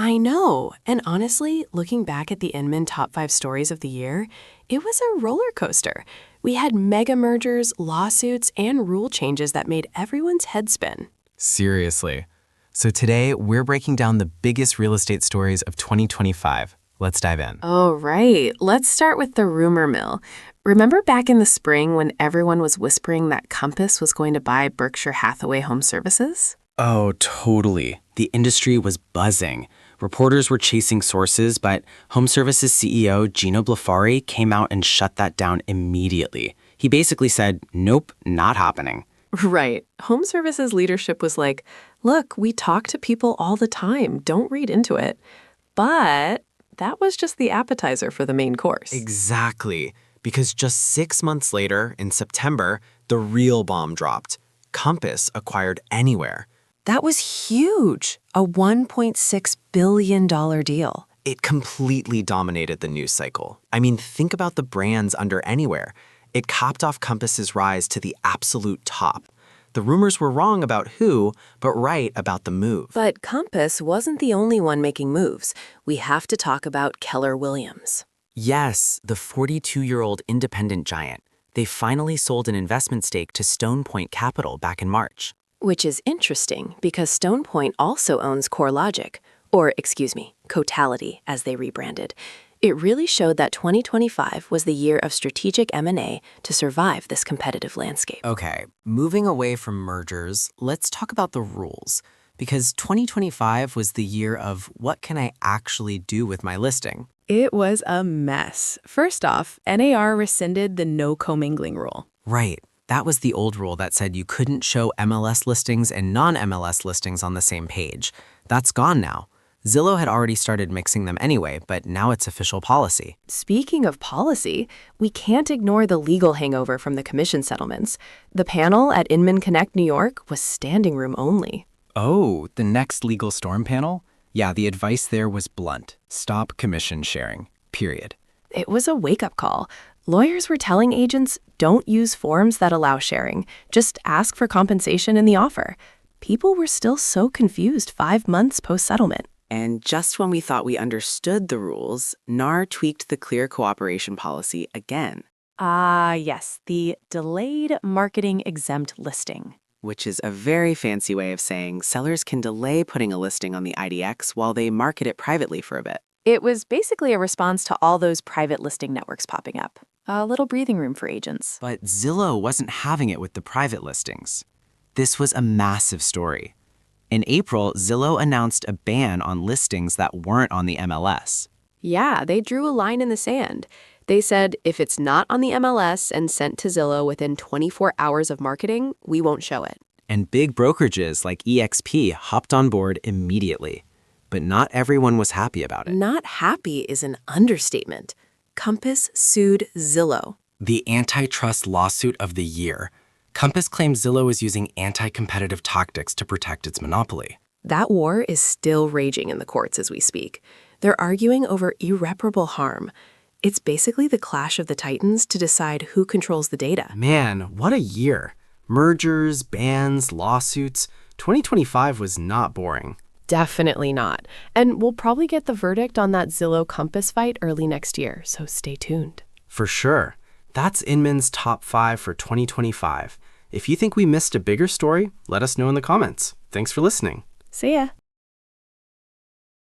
I know. And honestly, looking back at the Inman top 5 stories of the year, it was a roller coaster. We had mega mergers, lawsuits, and rule changes that made everyone's head spin. Seriously. So today, we're breaking down the biggest real estate stories of 2025. Let's dive in. Oh, right. Let's start with the rumor mill. Remember back in the spring when everyone was whispering that Compass was going to buy Berkshire Hathaway Home Services? Oh, totally. The industry was buzzing. Reporters were chasing sources, but Home Services CEO Gino Blafari came out and shut that down immediately. He basically said, nope, not happening. Right. Home Services leadership was like, look, we talk to people all the time. Don't read into it. But that was just the appetizer for the main course. Exactly. Because just 6 months later, in September, the real bomb dropped. Compass acquired Anywhere. That was huge. A $1.6 billion deal. It completely dominated the news cycle. I mean, think about the brands under Anywhere. It capped off Compass's rise to the absolute top. The rumors were wrong about who, but right about the move. But Compass wasn't the only one making moves. We have to talk about Keller Williams. Yes, the 42-year-old independent giant. They finally sold an investment stake to Stone Point Capital back in March. Which is interesting because Stone Point also owns CoreLogic, or Cotality, as they rebranded. It really showed that 2025 was the year of strategic M&A to survive this competitive landscape. Okay, moving away from mergers, let's talk about the rules. Because 2025 was the year of what can I actually do with my listing? It was a mess. First off, NAR rescinded the no commingling rule. Right. That was the old rule that said you couldn't show MLS listings and non-MLS listings on the same page. That's gone now. Zillow had already started mixing them anyway, but now it's official policy. Speaking of policy, we can't ignore the legal hangover from the commission settlements. The panel at Inman Connect New York was standing room only. Oh, the next legal storm panel? Yeah, the advice there was blunt. Stop commission sharing, period. It was a wake-up call. Lawyers were telling agents, don't use forms that allow sharing. Just ask for compensation in the offer. People were still so confused 5 months post-settlement. And just when we thought we understood the rules, NAR tweaked the clear cooperation policy again. Yes, the delayed marketing exempt listing. Which is a very fancy way of saying sellers can delay putting a listing on the IDX while they market it privately for a bit. It was basically a response to all those private listing networks popping up. A little breathing room for agents. But Zillow wasn't having it with the private listings. This was a massive story. In April, Zillow announced a ban on listings that weren't on the MLS. Yeah, they drew a line in the sand. They said, if it's not on the MLS and sent to Zillow within 24 hours of marketing, we won't show it. And big brokerages like eXp hopped on board immediately. But not everyone was happy about it. Not happy is an understatement. Compass sued Zillow. The antitrust lawsuit of the year. Compass claims Zillow is using anti-competitive tactics to protect its monopoly. That war is still raging in the courts as we speak. They're arguing over irreparable harm. It's basically the clash of the titans to decide who controls the data. Man, what a year. Mergers, bans, lawsuits. 2025 was not boring. Definitely not. And we'll probably get the verdict on that Zillow Compass fight early next year, so stay tuned. For sure. That's Inman's top 5 for 2025. If you think we missed a bigger story, let us know in the comments. Thanks for listening. See ya.